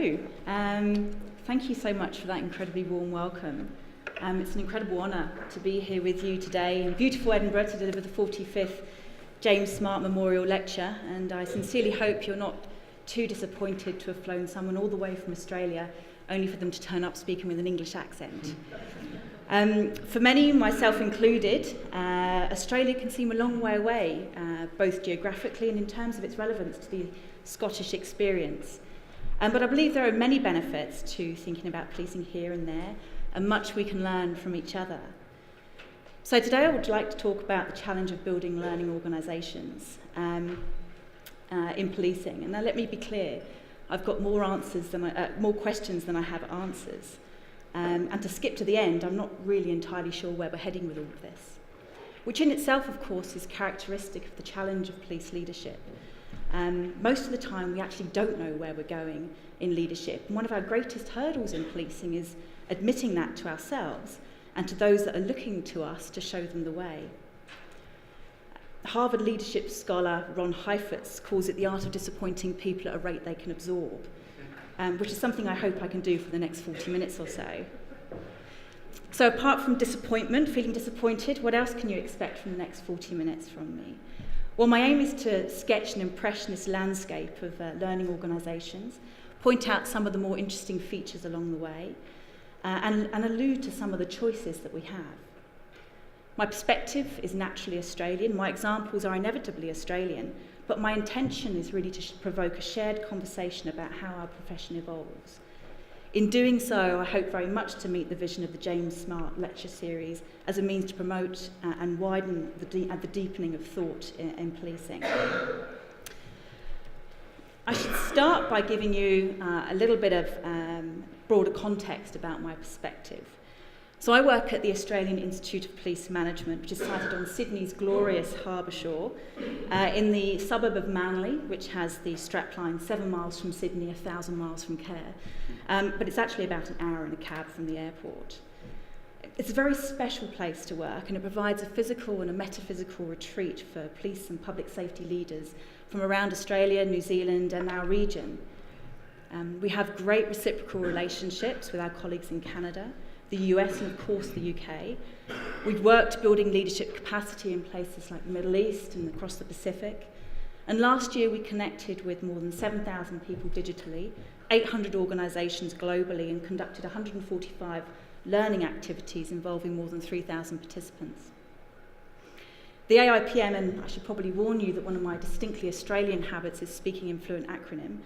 Hello. Thank you so much for that incredibly warm welcome. It's an incredible honour to be here with you today in beautiful Edinburgh to deliver the 45th James Smart Memorial Lecture, and I sincerely hope you're not too disappointed to have flown someone all the way from Australia only for them to turn up speaking with an English accent. For many, myself included, Australia can seem a long way away, both geographically and in terms of its relevance to the Scottish experience. But I believe there are many benefits to thinking about policing here and there, and much we can learn from each other. So today I would like to talk about the challenge of building learning organisations in policing. And now let me be clear, I've got more questions than I have answers. And to skip to the end, I'm not really entirely sure where we're heading with all of this, which in itself, of course, is characteristic of the challenge of police leadership. Most of the time, we actually don't know where we're going in leadership. And one of our greatest hurdles in policing is admitting that to ourselves and to those that are looking to us to show them the way. Harvard leadership scholar Ron Heifetz calls it the art of disappointing people at a rate they can absorb, which is something I hope I can do for the next 40 minutes or so. So apart from disappointment, feeling disappointed, what else can you expect from the next 40 minutes from me? Well, my aim is to sketch an impressionist landscape of learning organisations, point out some of the more interesting features along the way, and allude to some of the choices that we have. My perspective is naturally Australian, my examples are inevitably Australian, but my intention is really to provoke a shared conversation about how our profession evolves. In doing so, I hope very much to meet the vision of the James Smart Lecture Series as a means to promote and widen the deepening of thought in policing. I should start by giving you a little bit of broader context about my perspective. So I work at the Australian Institute of Police Management, which is sited on Sydney's glorious harbour shore, in the suburb of Manly, which has the strapline 7 miles from Sydney, 1,000 miles from Care. But it's actually about an hour in a cab from the airport. It's a very special place to work, and it provides a physical and a metaphysical retreat for police and public safety leaders from around Australia, New Zealand and our region. We have great reciprocal relationships with our colleagues in Canada, the US and of course the UK. We've worked building leadership capacity in places like the Middle East and across the Pacific. And last year we connected with more than 7,000 people digitally, 800 organisations globally, and conducted 145 learning activities involving more than 3,000 participants. The AIPM, and I should probably warn you that one of my distinctly Australian habits is speaking in fluent acronym,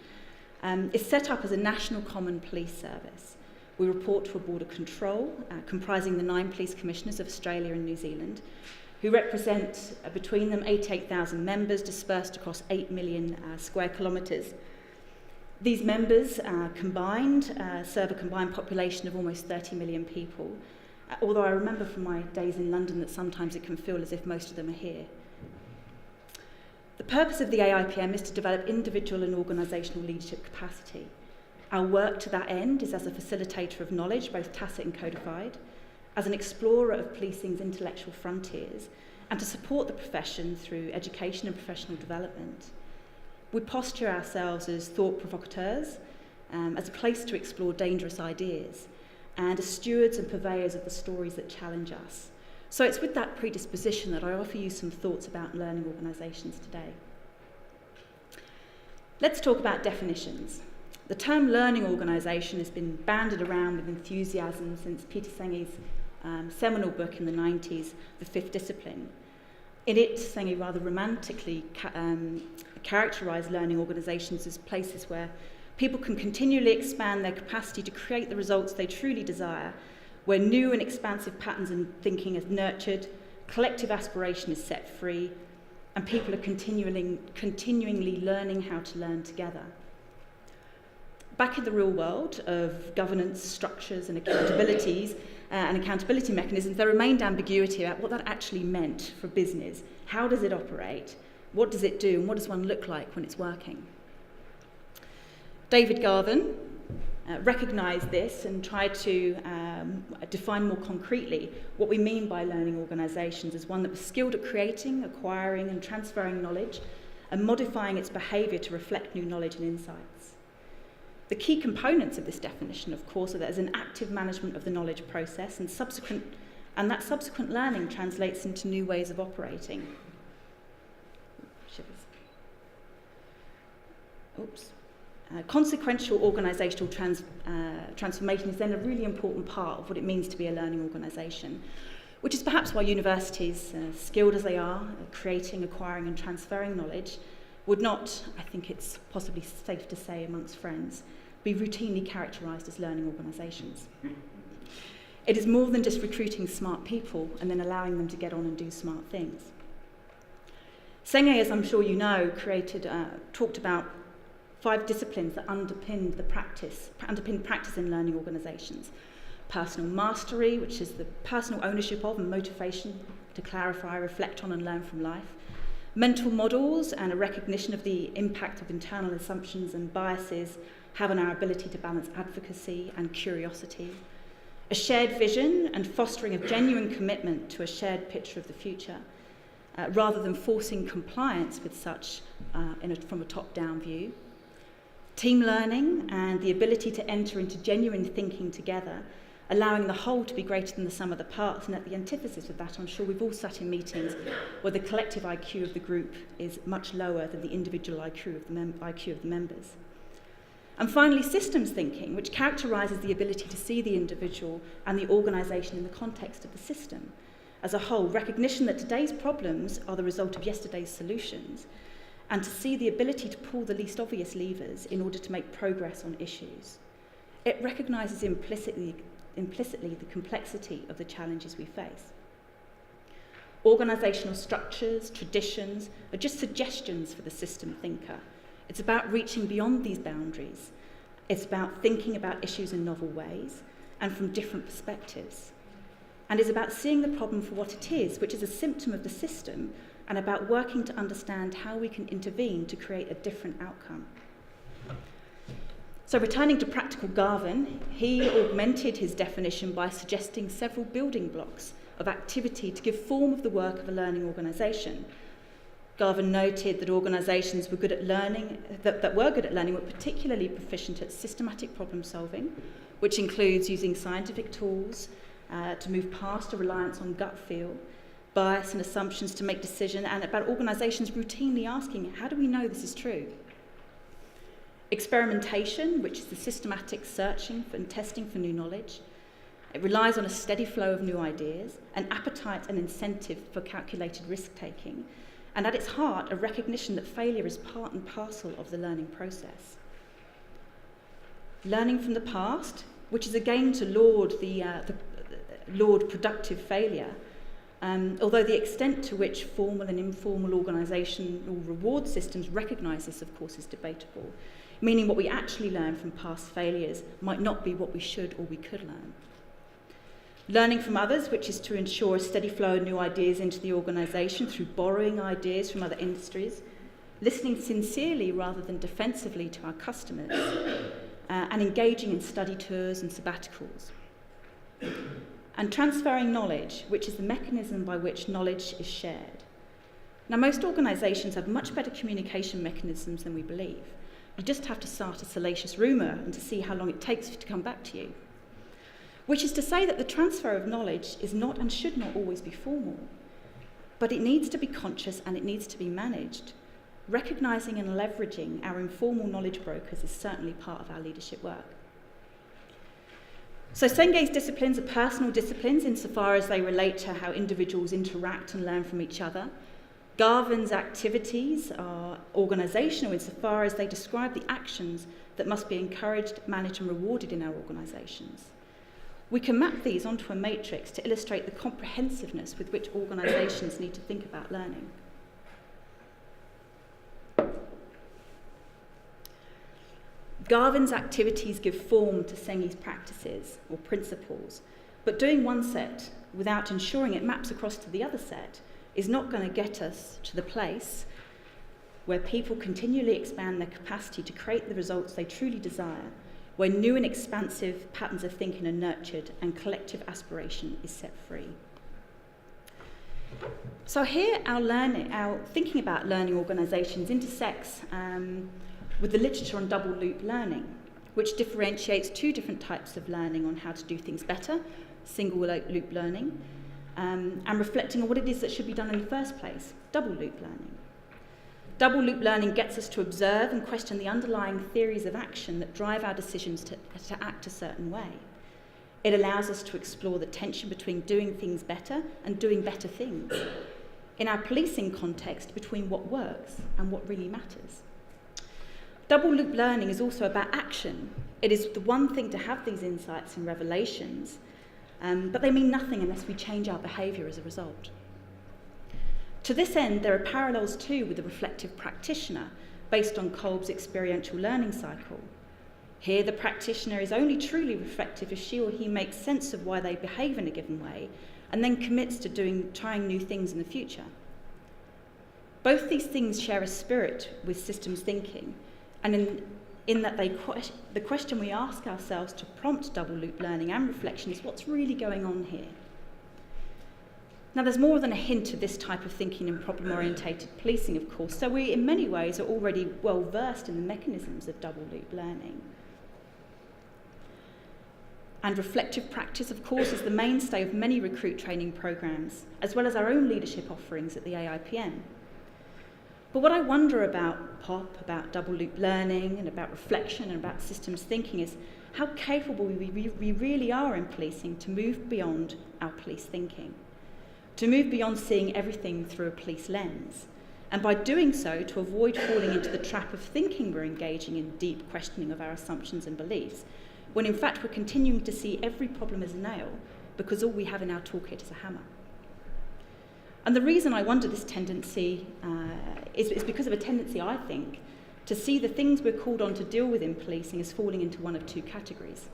is set up as a national common police service. We report to a board of control comprising the 9 police commissioners of Australia and New Zealand, who represent between them 88,000 members dispersed across 8 million square kilometres. These members combined serve a combined population of almost 30 million people, although I remember from my days in London that sometimes it can feel as if most of them are here. The purpose of the AIPM is to develop individual and organisational leadership capacity. Our work to that end is as a facilitator of knowledge, both tacit and codified, as an explorer of policing's intellectual frontiers, and to support the profession through education and professional development. We posture ourselves as thought provocateurs, as a place to explore dangerous ideas, and as stewards and purveyors of the stories that challenge us. So it's with that predisposition that I offer you some thoughts about learning organisations today. Let's talk about definitions. The term learning organisation has been bandied around with enthusiasm since Peter Senge's seminal book in the 90s, The Fifth Discipline. In it, Senge rather romantically characterised learning organisations as places where people can continually expand their capacity to create the results they truly desire, where new and expansive patterns in thinking are nurtured, collective aspiration is set free, and people are continually learning how to learn together. Back in the real world of governance structures and accountability mechanisms, there remained ambiguity about what that actually meant for business. How does it operate? What does it do? And what does one look like when it's working? David Garvin recognised this and tried to define more concretely what we mean by learning organisations as one that was skilled at creating, acquiring and transferring knowledge and modifying its behaviour to reflect new knowledge and insights. The key components of this definition, of course, are that there's an active management of the knowledge process and that subsequent learning translates into new ways of operating. Consequential organisational transformation is then a really important part of what it means to be a learning organisation, which is perhaps why universities, skilled as they are at creating, acquiring and transferring knowledge, would not, I think it's possibly safe to say amongst friends, be routinely characterised as learning organisations. It is more than just recruiting smart people and then allowing them to get on and do smart things. Senge, as I'm sure you know, talked about 5 disciplines that underpin practice in learning organisations. Personal mastery, which is the personal ownership of and motivation to clarify, reflect on and learn from life. Mental models and a recognition of the impact of internal assumptions and biases have on our ability to balance advocacy and curiosity. A shared vision and fostering of genuine commitment to a shared picture of the future, rather than forcing compliance with such from a top-down view. Team learning and the ability to enter into genuine thinking together, allowing the whole to be greater than the sum of the parts, and at the antithesis of that, I'm sure we've all sat in meetings where the collective IQ of the group is much lower than the individual IQ of the members. And finally, systems thinking, which characterises the ability to see the individual and the organisation in the context of the system as a whole, recognition that today's problems are the result of yesterday's solutions, and to see the ability to pull the least obvious levers in order to make progress on issues. It recognises implicitly the complexity of the challenges we face. Organisational structures, traditions, are just suggestions for the system thinker. It's about reaching beyond these boundaries. It's about thinking about issues in novel ways and from different perspectives. And it's about seeing the problem for what it is, which is a symptom of the system, and about working to understand how we can intervene to create a different outcome. So returning to practical Garvin, he augmented his definition by suggesting several building blocks of activity to give form of the work of a learning organisation. Garvin noted that organisations that were good at learning were particularly proficient at systematic problem solving, which includes using scientific tools to move past a reliance on gut feel, bias and assumptions to make decisions, and about organisations routinely asking, how do we know this is true? Experimentation, which is the systematic searching and testing for new knowledge. It relies on a steady flow of new ideas, an appetite and incentive for calculated risk-taking, and at its heart, a recognition that failure is part and parcel of the learning process. Learning from the past, which is again to laud productive failure, although the extent to which formal and informal organisational reward systems recognise this, of course, is debatable, meaning what we actually learn from past failures might not be what we should or we could learn. Learning from others, which is to ensure a steady flow of new ideas into the organisation through borrowing ideas from other industries, listening sincerely rather than defensively to our customers, and engaging in study tours and sabbaticals. And transferring knowledge, which is the mechanism by which knowledge is shared. Now, most organisations have much better communication mechanisms than we believe. You just have to start a salacious rumour and to see how long it takes to come back to you. Which is to say that the transfer of knowledge is not and should not always be formal, but it needs to be conscious and it needs to be managed. Recognising and leveraging our informal knowledge brokers is certainly part of our leadership work. So Senge's disciplines are personal disciplines insofar as they relate to how individuals interact and learn from each other. Garvin's activities are organisational insofar as they describe the actions that must be encouraged, managed and rewarded in our organisations. We can map these onto a matrix to illustrate the comprehensiveness with which organisations need to think about learning. Garvin's activities give form to Senge's practices or principles, but doing one set without ensuring it maps across to the other set is not going to get us to the place where people continually expand their capacity to create the results they truly desire, where new and expansive patterns of thinking are nurtured and collective aspiration is set free. So here our thinking about learning organisations intersects with the literature on double loop learning, which differentiates two different types of learning on how to do things better, single loop learning, and reflecting on what it is that should be done in the first place, double loop learning. Double loop learning gets us to observe and question the underlying theories of action that drive our decisions to act a certain way. It allows us to explore the tension between doing things better and doing better things. In our policing context, between what works and what really matters. Double loop learning is also about action. It is the one thing to have these insights and revelations, but they mean nothing unless we change our behaviour as a result. To this end, there are parallels too with the reflective practitioner, based on Kolb's experiential learning cycle. Here, the practitioner is only truly reflective if she or he makes sense of why they behave in a given way, and then commits to trying new things in the future. Both these things share a spirit with systems thinking, and in that the question we ask ourselves to prompt double loop learning and reflection is what's really going on here? Now, there's more than a hint of this type of thinking in problem-orientated policing, of course, so we, in many ways, are already well versed in the mechanisms of double loop learning. And reflective practice, of course, is the mainstay of many recruit training programs, as well as our own leadership offerings at the AIPM. But what I wonder about POP, about double loop learning, and about reflection, and about systems thinking is how capable we really are in policing to move beyond our police thinking, to move beyond seeing everything through a police lens, and by doing so, to avoid falling into the trap of thinking we're engaging in deep questioning of our assumptions and beliefs, when in fact we're continuing to see every problem as a nail because all we have in our toolkit is a hammer. And the reason I wonder this tendency is because of a tendency, I think, to see the things we're called on to deal with in policing as falling into one of two categories.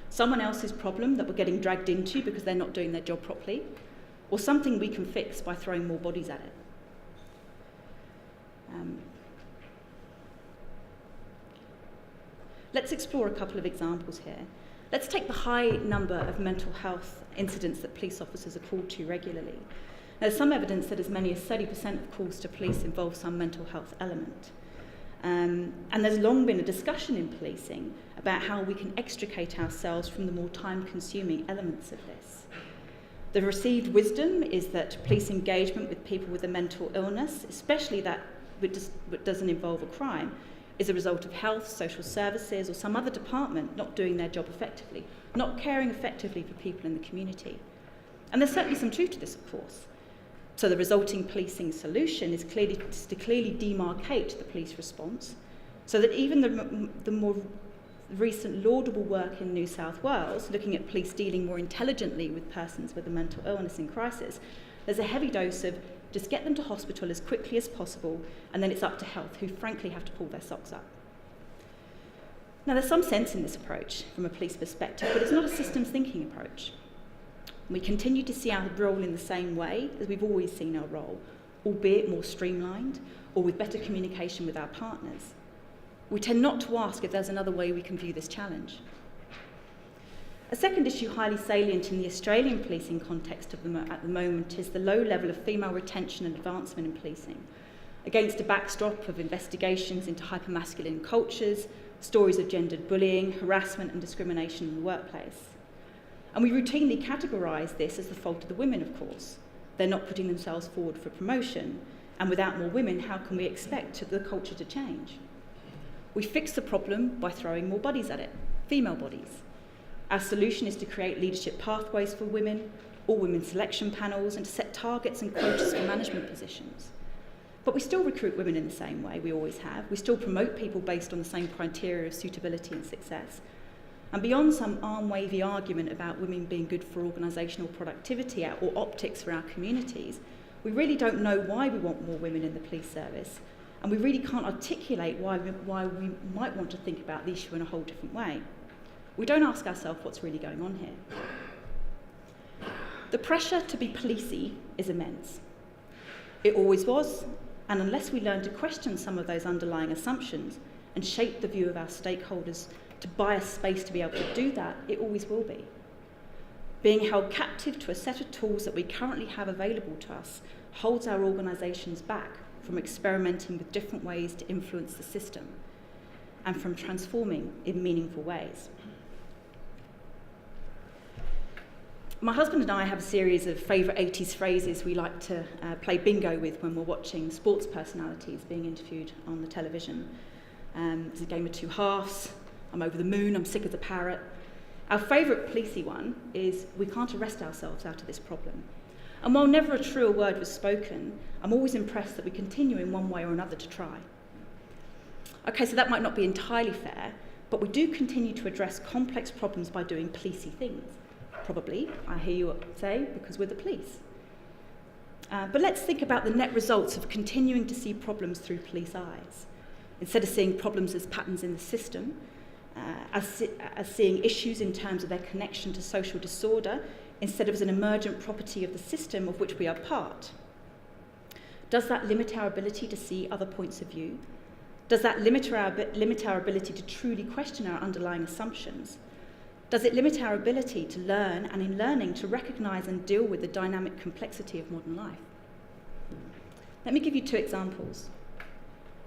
Someone else's problem that we're getting dragged into because they're not doing their job properly, or something we can fix by throwing more bodies at it. Let's explore a couple of examples here. Let's take the high number of mental health incidents that police officers are called to regularly. There's some evidence that as many as 30% of calls to police involve some mental health element. And there's long been a discussion in policing about how we can extricate ourselves from the more time-consuming elements of this. The received wisdom is that police engagement with people with a mental illness, especially that which doesn't involve a crime, is a result of health, social services, or some other department not doing their job effectively, not caring effectively for people in the community. And there's certainly some truth to this, of course. So the resulting policing solution is to clearly demarcate the police response, so that even the more recent laudable work in New South Wales, looking at police dealing more intelligently with persons with a mental illness in crisis, there's a heavy dose of just get them to hospital as quickly as possible, and then it's up to health, who frankly have to pull their socks up. Now, there's some sense in this approach from a police perspective, but it's not a systems thinking approach. We continue to see our role in the same way as we've always seen our role, albeit more streamlined or with better communication with our partners. We tend not to ask if there's another way we can view this challenge. A second issue highly salient in the Australian policing context at the moment is the low level of female retention and advancement in policing, against a backdrop of investigations into hypermasculine cultures, stories of gendered bullying, harassment and discrimination in the workplace. And we routinely categorise this as the fault of the women, of course. They're not putting themselves forward for promotion, and without more women, how can we expect the culture to change? We fix the problem by throwing more bodies at it, female bodies. Our solution is to create leadership pathways for women, all-women selection panels, and to set targets and quotas for management positions. But we still recruit women in the same way we always have. We still promote people based on the same criteria of suitability and success. And beyond some arm-wavy argument about women being good for organisational productivity or optics for our communities, we really don't know why we want more women in the police service, and we really can't articulate why we might want to think about the issue in a whole different way. We don't ask ourselves what's really going on here. The pressure to be policey is immense. It always was, and unless we learn to question some of those underlying assumptions and shape the view of our stakeholders to buy us space to be able to do that, it always will be. Being held captive to a set of tools that we currently have available to us holds our organisations back from experimenting with different ways to influence the system. and from transforming in meaningful ways. My husband and I have a series of favourite 80s phrases we like to play bingo with when we're watching sports personalities being interviewed on the television. It's a game of two halves. I'm over the moon, I'm sick of the parrot. Our favourite policey one is, we can't arrest ourselves out of this problem. And while never a truer word was spoken, I'm always impressed that we continue in one way or another to try. Okay, so that might not be entirely fair, but we do continue to address complex problems by doing policey things. Probably, I hear you say, because we're the police. But let's think about the net results of continuing to see problems through police eyes. Instead of seeing problems as patterns in the system, as seeing issues in terms of their connection to social disorder, instead of as an emergent property of the system of which we are part. Does that limit our ability to see other points of view? Does that limit our ability to truly question our underlying assumptions? Does it limit our ability to learn, and in learning, to recognise and deal with the dynamic complexity of modern life? Let me give you two examples.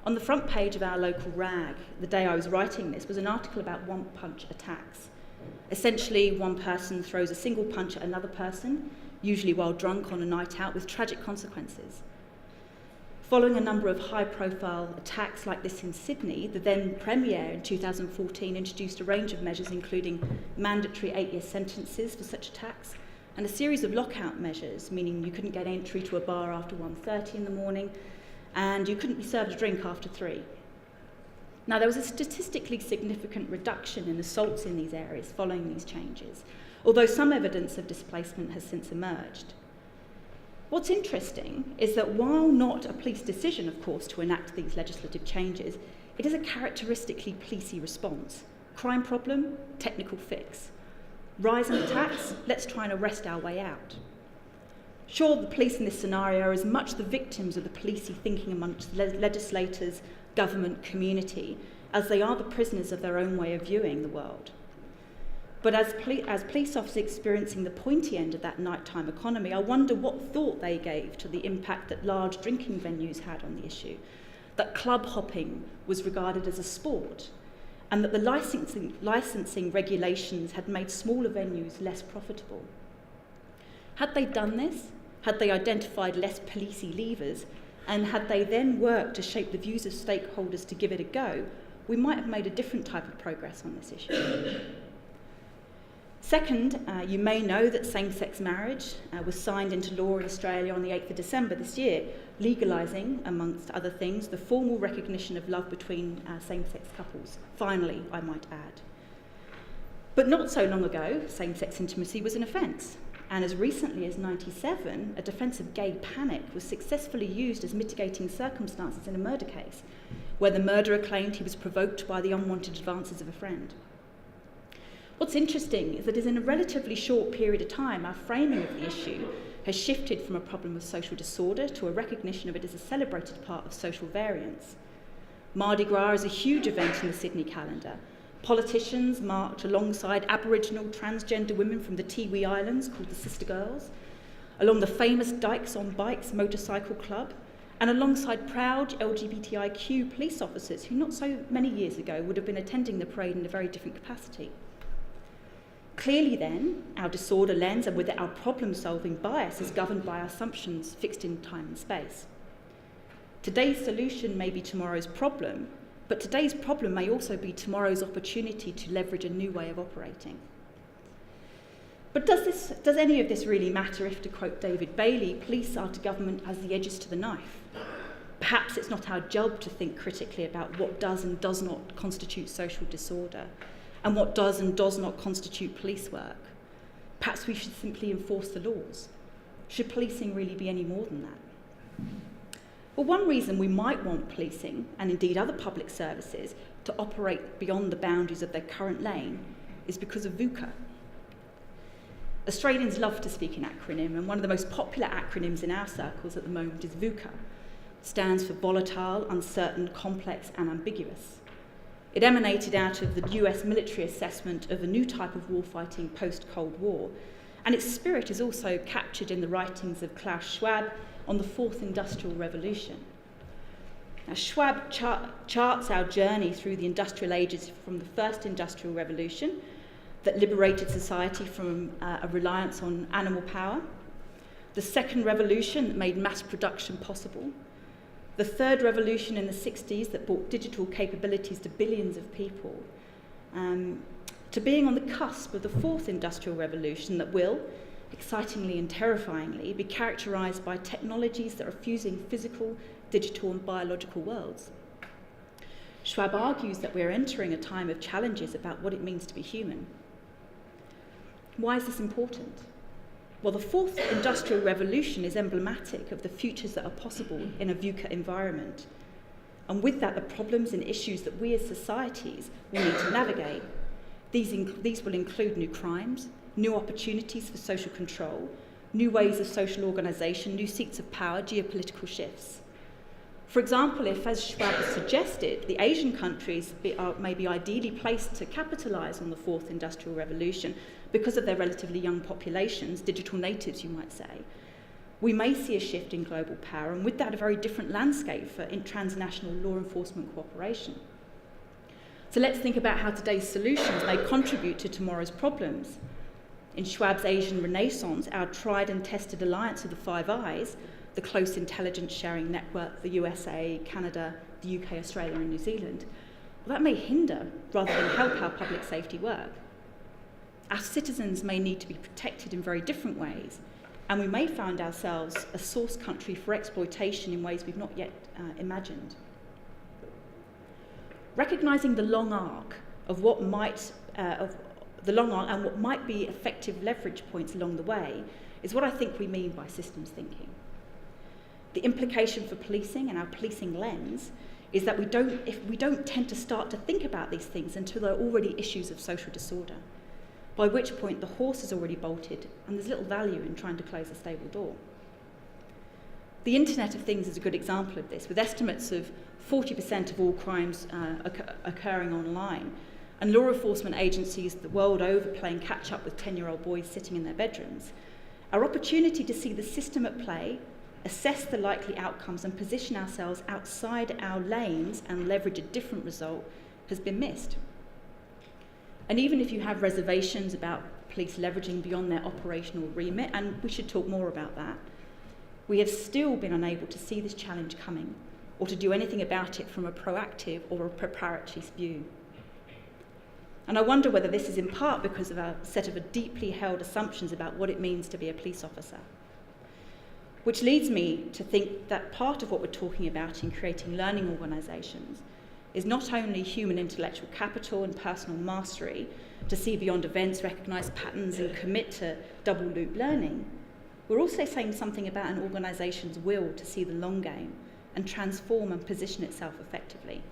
On the front page of our local rag, the day I was writing this, was an article about one-punch attacks. Essentially, one person throws a single punch at another person, usually while drunk on a night out, with tragic consequences. Following a number of high-profile attacks like this in Sydney, the then Premier in 2014 introduced a range of measures including mandatory 8-year sentences for such attacks and a series of lockout measures, meaning you couldn't get entry to a bar after 1:30 in the morning and you couldn't be served a drink after 3. Now, there was a statistically significant reduction in assaults in these areas following these changes, although some evidence of displacement has since emerged. What's interesting is that while not a police decision, of course, to enact these legislative changes, it is a characteristically policey response. Crime problem, technical fix. Rise in attacks, let's try and arrest our way out. Sure, the police in this scenario are as much the victims of the policey thinking amongst legislators, government, community, as they are the prisoners of their own way of viewing the world. But as police officers experiencing the pointy end of that nighttime economy, I wonder what thought they gave to the impact that large drinking venues had on the issue, that club hopping was regarded as a sport, and that the licensing regulations had made smaller venues less profitable. Had they done this, had they identified less policey levers, and had they then worked to shape the views of stakeholders to give it a go, we might have made a different type of progress on this issue. Second, you may know that same-sex marriage was signed into law in Australia on the 8th of December this year, legalising, amongst other things, the formal recognition of love between same-sex couples. Finally, I might add. But not so long ago, same-sex intimacy was an offence. And as recently as 1997, a defence of gay panic was successfully used as mitigating circumstances in a murder case, where the murderer claimed he was provoked by the unwanted advances of a friend. What's interesting is that in a relatively short period of time, our framing of the issue has shifted from a problem of social disorder to a recognition of it as a celebrated part of social variance. Mardi Gras is a huge event in the Sydney calendar. Politicians marched alongside Aboriginal transgender women from the Tiwi Islands called the Sister Girls, along the famous Dykes on Bikes motorcycle club, and alongside proud LGBTIQ police officers who not so many years ago would have been attending the parade in a very different capacity. Clearly then, our disorder lens and with it our problem-solving bias is governed by assumptions fixed in time and space. Today's solution may be tomorrow's problem, but today's problem may also be tomorrow's opportunity to leverage a new way of operating. But does any of this really matter if, to quote David Bailey, police are to government as the edges to the knife? Perhaps it's not our job to think critically about what does and does not constitute social disorder, and what does and does not constitute police work. Perhaps we should simply enforce the laws. Should policing really be any more than that? Well, one reason we might want policing, and indeed other public services, to operate beyond the boundaries of their current lane is because of VUCA. Australians love to speak in acronym, and one of the most popular acronyms in our circles at the moment is VUCA. It stands for volatile, uncertain, complex, and ambiguous. It emanated out of the US military assessment of a new type of warfighting post-Cold War, and its spirit is also captured in the writings of Klaus Schwab on the Fourth Industrial Revolution. Now, Schwab charts our journey through the industrial ages from the first industrial revolution that liberated society from a reliance on animal power, the second revolution that made mass production possible, the third revolution in the 60s that brought digital capabilities to billions of people, to being on the cusp of the fourth industrial revolution that will, excitingly and terrifyingly, be characterised by technologies that are fusing physical, digital and biological worlds. Schwab argues that we're entering a time of challenges about what it means to be human. Why is this important? Well, the fourth industrial revolution is emblematic of the futures that are possible in a VUCA environment. And with that, the problems and issues that we as societies will need to navigate. These will include new crimes, new opportunities for social control, new ways of social organisation, new seats of power, geopolitical shifts. For example, if, as Schwab has suggested, the Asian countries may be ideally placed to capitalise on the fourth industrial revolution because of their relatively young populations, digital natives, you might say, we may see a shift in global power, and with that, a very different landscape for transnational law enforcement cooperation. So let's think about how today's solutions may contribute to tomorrow's problems. In Schwab's Asian Renaissance, our tried and tested alliance of the Five Eyes, the close intelligence sharing network, the USA, Canada, the UK, Australia and New Zealand, well, that may hinder rather than help our public safety work. Our citizens may need to be protected in very different ways, and we may find ourselves a source country for exploitation in ways we've not yet imagined. Recognising the long arc of what might and what might be effective leverage points along the way is what I think we mean by systems thinking. The implication for policing and our policing lens is that we don't tend to start to think about these things until they're already issues of social disorder, by which point the horse is already bolted and there's little value in trying to close a stable door. The Internet of Things is a good example of this, with estimates of 40% of all crimes occurring online, and law enforcement agencies the world over playing catch up with 10-year-old boys sitting in their bedrooms. Our opportunity to see the system at play, assess the likely outcomes and position ourselves outside our lanes and leverage a different result has been missed. And even if you have reservations about police leveraging beyond their operational remit, and we should talk more about that, we have still been unable to see this challenge coming or to do anything about it from a proactive or a preparatory view. And I wonder whether this is in part because of a set of deeply held assumptions about what it means to be a police officer. Which leads me to think that part of what we're talking about in creating learning organisations is not only human intellectual capital and personal mastery to see beyond events, recognise patterns and commit to double loop learning, we're also saying something about an organisation's will to see the long game and transform and position itself effectively.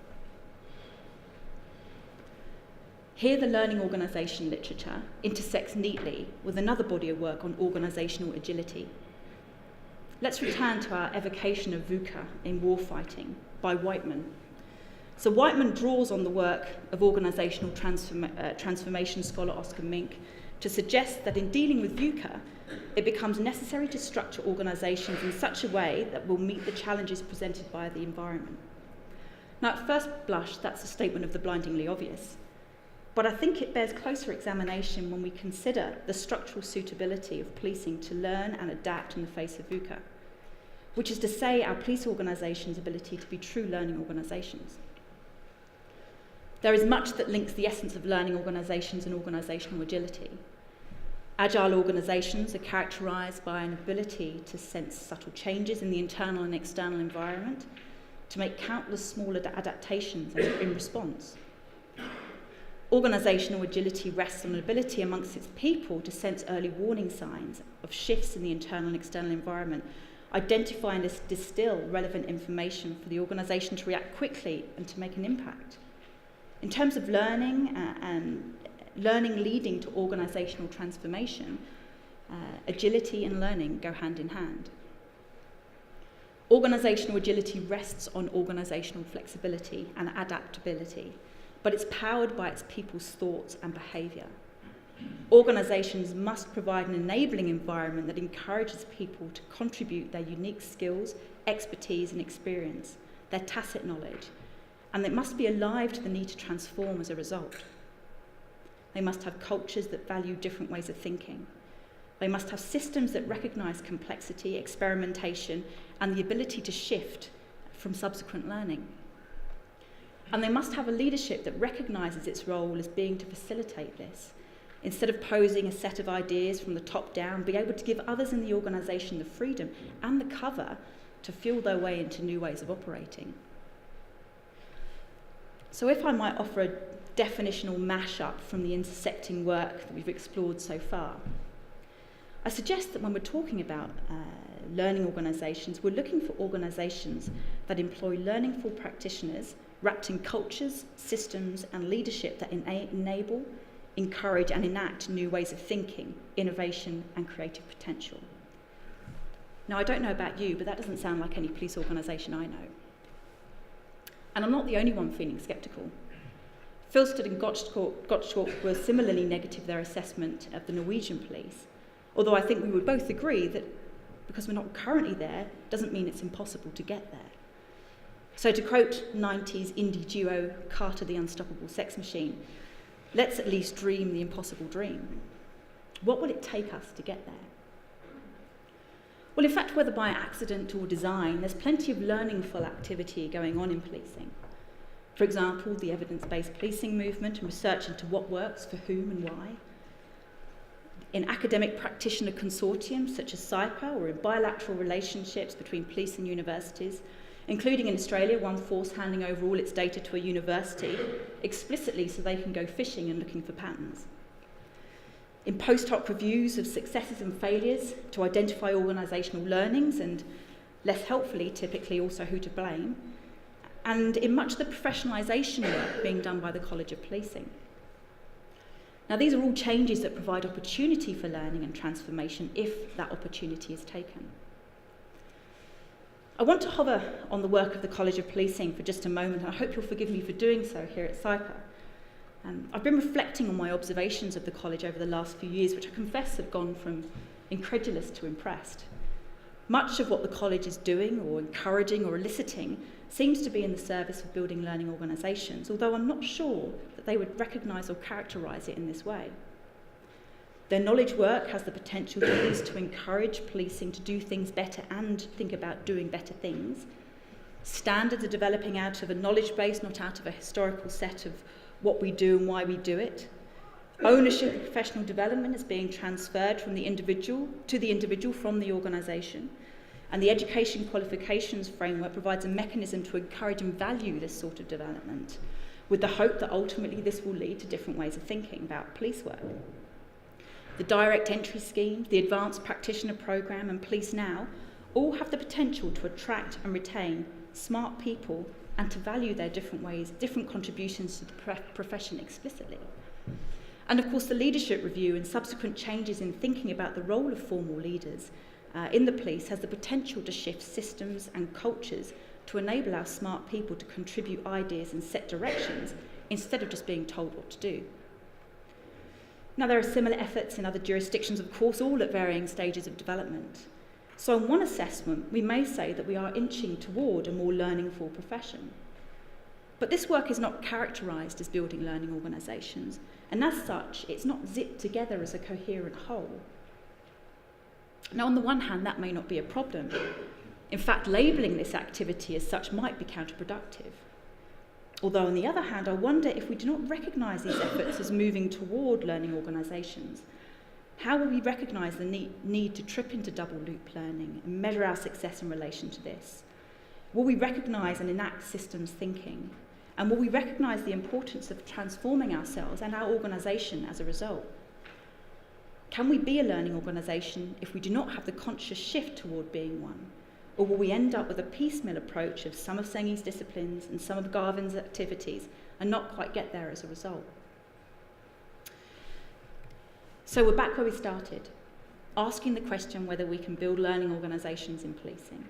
Here the learning organisation literature intersects neatly with another body of work on organisational agility. Let's return to our evocation of VUCA in warfighting by Whiteman. So Whiteman draws on the work of organisational transformation scholar Oscar Mink to suggest that in dealing with VUCA, it becomes necessary to structure organisations in such a way that will meet the challenges presented by the environment. Now, at first blush, that's a statement of the blindingly obvious, but I think it bears closer examination when we consider the structural suitability of policing to learn and adapt in the face of VUCA, which is to say our police organisations' ability to be true learning organisations. There is much that links the essence of learning organisations and organisational agility. Agile organisations are characterised by an ability to sense subtle changes in the internal and external environment, to make countless small adaptations in response. Organisational agility rests on an ability amongst its people to sense early warning signs of shifts in the internal and external environment, identify and distill relevant information for the organisation to react quickly and to make an impact. In terms of learning and learning leading to organisational transformation, agility and learning go hand in hand. Organisational agility rests on organisational flexibility and adaptability, but it's powered by its people's thoughts and behaviour. Organisations must provide an enabling environment that encourages people to contribute their unique skills, expertise and experience their tacit knowledge, and they must be alive to the need to transform as a result. They must have cultures that value different ways of thinking. They must have systems that recognise complexity, experimentation, and the ability to shift from subsequent learning. And they must have a leadership that recognises its role as being to facilitate this. Instead of posing a set of ideas from the top down, be able to give others in the organisation the freedom and the cover to feel their way into new ways of operating. So if I might offer a definitional mashup from the intersecting work that we've explored so far, I suggest that when we're talking about learning organisations, we're looking for organisations that employ learningful practitioners wrapped in cultures, systems and leadership that enable, encourage and enact new ways of thinking, innovation and creative potential. Now, I don't know about you, but that doesn't sound like any police organisation I know. And I'm not the only one feeling sceptical. Filsted and Gottschalk were similarly negative their assessment of the Norwegian police, although I think we would both agree that because we're not currently there doesn't mean it's impossible to get there. So to quote 90s indie duo Carter the Unstoppable Sex Machine, let's at least dream the impossible dream. What will it take us to get there? Well, in fact, whether by accident or design, there's plenty of learningful activity going on in policing. For example, the evidence-based policing movement and research into what works for whom and why. In academic practitioner consortiums such as SIPA, or in bilateral relationships between police and universities, including in Australia, one force handing over all its data to a university explicitly so they can go fishing and looking for patterns. In post hoc reviews of successes and failures to identify organisational learnings and, less helpfully, typically also who to blame, and in much of the professionalisation work being done by the College of Policing. Now, these are all changes that provide opportunity for learning and transformation if that opportunity is taken. I want to hover on the work of the College of Policing for just a moment, and I hope you'll forgive me for doing so here at SIPA. I've been reflecting on my observations of the college over the last few years, which I confess have gone from incredulous to impressed. Much of what the college is doing or encouraging or eliciting seems to be in the service of building learning organisations, although I'm not sure that they would recognise or characterise it in this way. Their knowledge work has the potential at least to encourage policing to do things better and think about doing better things. Standards are developing out of a knowledge base, not out of a historical set of what we do and why we do it. Ownership of professional development is being transferred from the individual to the individual from the organisation. And the education qualifications framework provides a mechanism to encourage and value this sort of development, with the hope that ultimately this will lead to different ways of thinking about police work. The direct entry scheme, the advanced practitioner programme and Police Now all have the potential to attract and retain smart people and to value their different ways, different contributions to the profession explicitly. And of course, the leadership review and subsequent changes in thinking about the role of formal leaders in the police has the potential to shift systems and cultures to enable our smart people to contribute ideas and set directions instead of just being told what to do. Now, there are similar efforts in other jurisdictions, of course, all at varying stages of development. So in one assessment, we may say that we are inching toward a more learningful profession. But this work is not characterised as building learning organisations, and as such, it's not zipped together as a coherent whole. Now, on the one hand, that may not be a problem. In fact, labelling this activity as such might be counterproductive. Although, on the other hand, I wonder if we do not recognise these efforts as moving toward learning organisations, how will we recognise the need to trip into double-loop learning and measure our success in relation to this? Will we recognise and enact systems thinking? And will we recognise the importance of transforming ourselves and our organisation as a result? Can we be a learning organisation if we do not have the conscious shift toward being one? Or will we end up with a piecemeal approach of some of Sengi's disciplines and some of Garvin's activities and not quite get there as a result? So we're back where we started, asking the question whether we can build learning organisations in policing.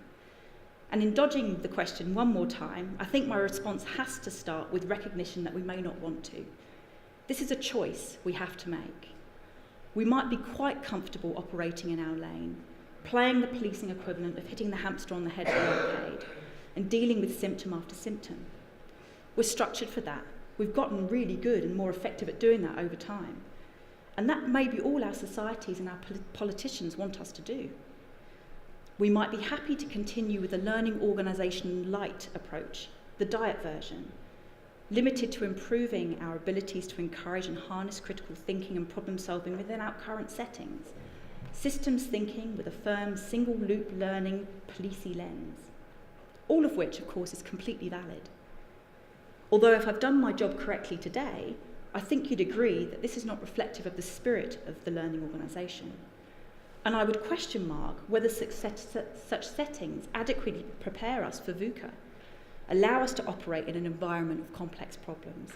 And in dodging the question one more time, I think my response has to start with recognition that we may not want to. This is a choice we have to make. We might be quite comfortable operating in our lane, playing the policing equivalent of hitting the hamster on the head with an arcade, and dealing with symptom after symptom. We're structured for that. We've gotten really good and more effective at doing that over time. And that may be all our societies and our politicians want us to do. We might be happy to continue with the learning organisation light approach, the diet version, limited to improving our abilities to encourage and harness critical thinking and problem solving within our current settings. Systems thinking with a firm single loop learning policey lens. All of which, of course, is completely valid. Although if I've done my job correctly today, I think you'd agree that this is not reflective of the spirit of the learning organisation. And I would question mark whether such settings adequately prepare us for VUCA, allow us to operate in an environment of complex problems,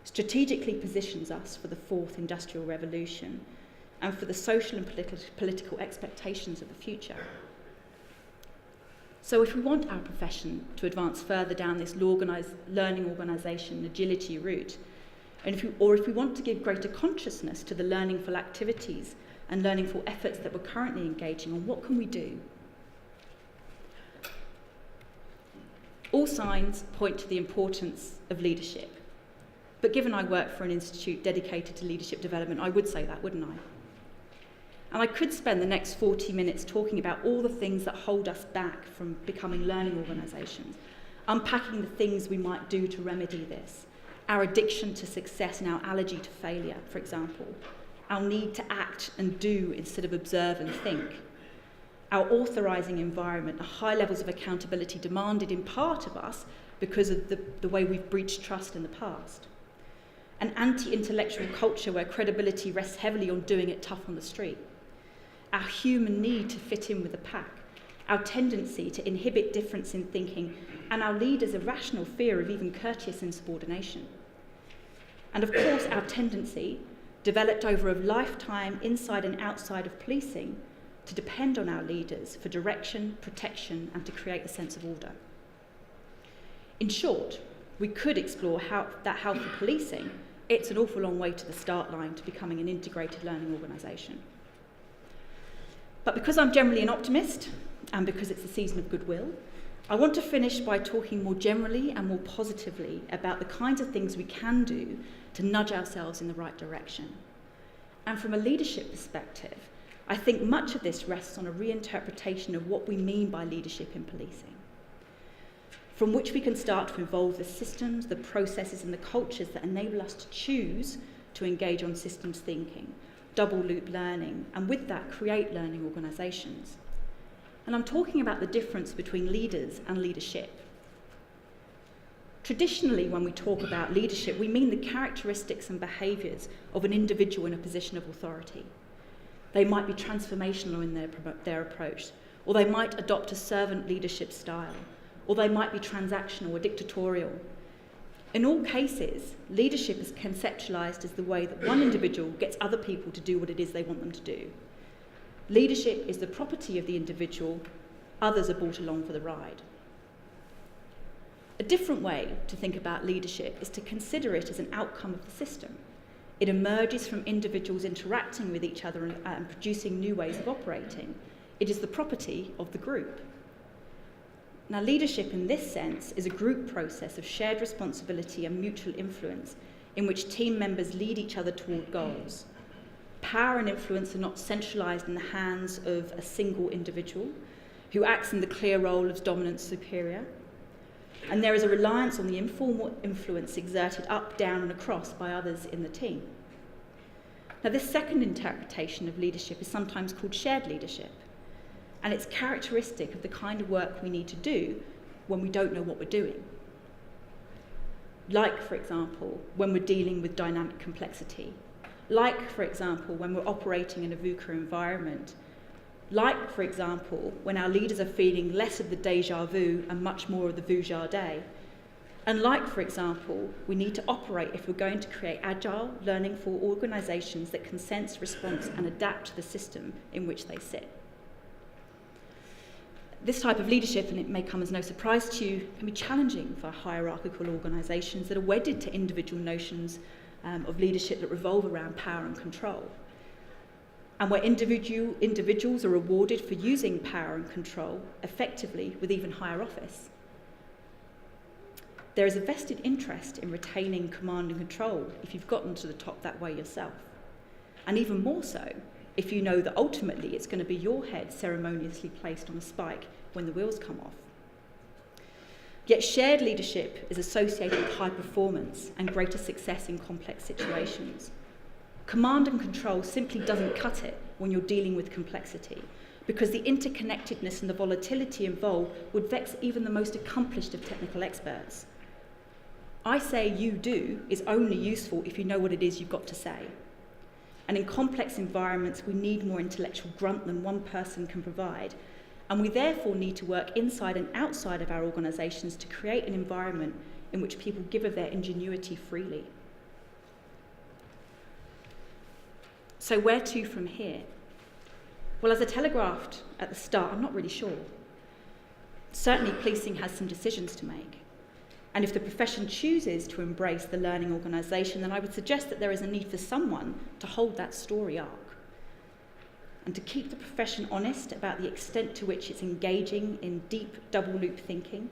strategically positions us for the fourth industrial revolution, and for the social and political expectations of the future. So if we want our profession to advance further down this learning organisation agility route, and if we want to give greater consciousness to the learningful activities and learningful efforts that we're currently engaging on, what can we do? All signs point to the importance of leadership. But given I work for an institute dedicated to leadership development, I would say that, wouldn't I? And I could spend the next 40 minutes talking about all the things that hold us back from becoming learning organisations, unpacking the things we might do to remedy this, our addiction to success and our allergy to failure, for example, our need to act and do instead of observe and think, our authorising environment, the high levels of accountability demanded in part of us because of the way we've breached trust in the past, an anti-intellectual culture where credibility rests heavily on doing it tough on the street, our human need to fit in with the pack, our tendency to inhibit difference in thinking, and our leaders' irrational fear of even courteous insubordination. And of course, our tendency, developed over a lifetime inside and outside of policing, to depend on our leaders for direction, protection, and to create a sense of order. In short, we could explore how for policing, it's an awful long way to the start line to becoming an integrated learning organisation. But because I'm generally an optimist, and because it's the season of goodwill, I want to finish by talking more generally and more positively about the kinds of things we can do to nudge ourselves in the right direction. And from a leadership perspective, I think much of this rests on a reinterpretation of what we mean by leadership in policing, from which we can start to involve the systems, the processes, and the cultures that enable us to choose to engage on systems thinking, double loop learning, and with that create learning organisations. And I'm talking about the difference between leaders and leadership. Traditionally, when we talk about leadership, we mean the characteristics and behaviours of an individual in a position of authority. They might be transformational in their approach, or they might adopt a servant leadership style, or they might be transactional or dictatorial. In all cases, leadership is conceptualised as the way that one individual gets other people to do what it is they want them to do. Leadership is the property of the individual, others are brought along for the ride. A different way to think about leadership is to consider it as an outcome of the system. It emerges from individuals interacting with each other and producing new ways of operating. It is the property of the group. Now, leadership in this sense is a group process of shared responsibility and mutual influence in which team members lead each other toward goals. Power and influence are not centralised in the hands of a single individual who acts in the clear role of dominant superior. And there is a reliance on the informal influence exerted up, down, and across by others in the team. Now, this second interpretation of leadership is sometimes called shared leadership, and it's characteristic of the kind of work we need to do when we don't know what we're doing. Like, for example, when we're dealing with dynamic complexity. Like, for example, when we're operating in a VUCA environment. Like, for example, when our leaders are feeling less of the déjà vu and much more of the vujardé. And like, for example, we need to operate if we're going to create agile, learningful organisations that can sense, response, and adapt to the system in which they sit. This type of leadership, and it may come as no surprise to you, can be challenging for hierarchical organisations that are wedded to individual notions of leadership that revolve around power and control. And where individuals are rewarded for using power and control effectively with even higher office. there is a vested interest in retaining command and control if you've gotten to the top that way yourself. And even more so if you know that ultimately it's going to be your head ceremoniously placed on a spike when the wheels come off. Yet shared leadership is associated with high performance and greater success in complex situations. Command and control simply doesn't cut it when you're dealing with complexity, because the interconnectedness and the volatility involved would vex even the most accomplished of technical experts. I say you do is only useful if you know what it is you've got to say. And in complex environments, we need more intellectual grunt than one person can provide. And we therefore need to work inside and outside of our organisations to create an environment in which people give of their ingenuity freely. So where to from here? Well, as I telegraphed at the start, I'm not really sure. Certainly policing has some decisions to make. And if the profession chooses to embrace the learning organisation, then I would suggest that there is a need for someone to hold that story arc and to keep the profession honest about the extent to which it's engaging in deep double-loop thinking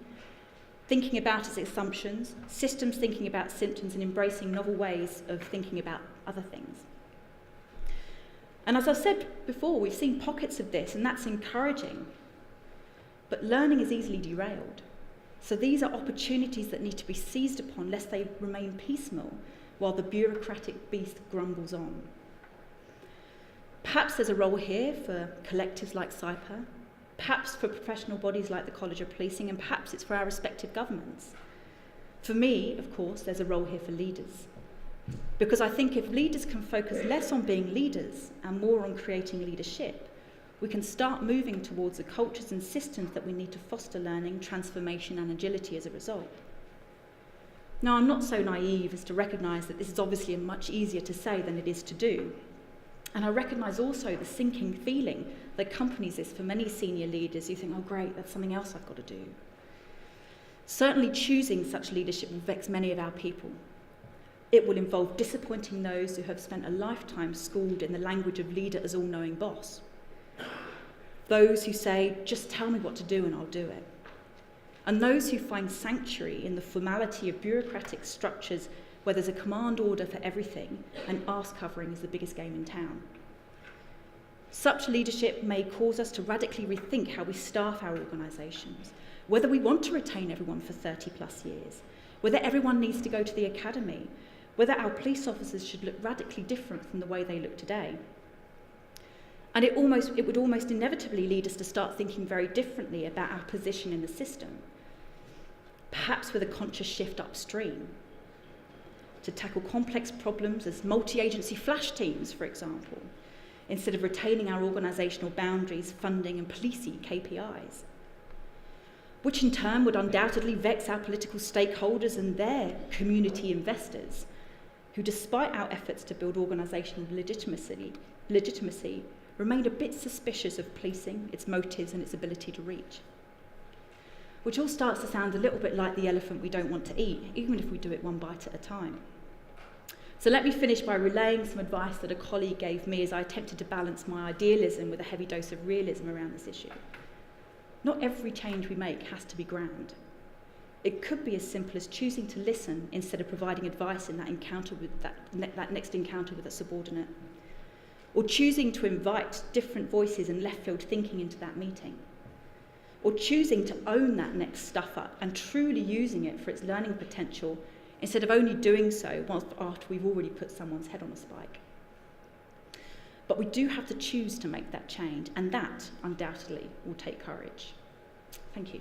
about its assumptions, systems thinking about symptoms, and embracing novel ways of thinking about other things. And as I've said before, we've seen pockets of this, and that's encouraging. But learning is easily derailed. So these are opportunities that need to be seized upon lest they remain piecemeal while the bureaucratic beast grumbles on. Perhaps there's a role here for collectives like SIPA, perhaps for professional bodies like the College of Policing, and perhaps it's for our respective governments. For me, of course, there's a role here for leaders. Because I think if leaders can focus less on being leaders and more on creating leadership, we can start moving towards the cultures and systems that we need to foster learning, transformation, and agility as a result. Now, I'm not so naive as to recognise that this is obviously much easier to say than it is to do. And I recognise also the sinking feeling that accompanies this for many senior leaders who think, oh great, that's something else I've got to do. Certainly choosing such leadership will vex many of our people. It will involve disappointing those who have spent a lifetime schooled in the language of leader as all-knowing boss. Those who say, just tell me what to do and I'll do it. And those who find sanctuary in the formality of bureaucratic structures where there's a command order for everything and arse covering is the biggest game in town. Such leadership may cause us to radically rethink how we staff our organisations, whether we want to retain everyone for 30 plus years, whether everyone needs to go to the academy, whether our police officers should look radically different from the way they look today. And it would almost inevitably lead us to start thinking very differently about our position in the system, perhaps with a conscious shift upstream, to tackle complex problems as multi-agency flash teams, for example, instead of retaining our organisational boundaries, funding and policing KPIs, which in turn would undoubtedly vex our political stakeholders and their community investors, who despite our efforts to build organisational legitimacy, remained a bit suspicious of policing, its motives and its ability to reach. Which all starts to sound a little bit like the elephant we don't want to eat, even if we do it one bite at a time. So let me finish by relaying some advice that a colleague gave me as I attempted to balance my idealism with a heavy dose of realism around this issue. Not every change we make has to be grand. It could be as simple as choosing to listen instead of providing advice in that encounter with that next encounter with a subordinate, or choosing to invite different voices and left-field thinking into that meeting, or choosing to own that next stuff up and truly using it for its learning potential instead of only doing so after we've already put someone's head on a spike. But we do have to choose to make that change, and that undoubtedly will take courage. Thank you.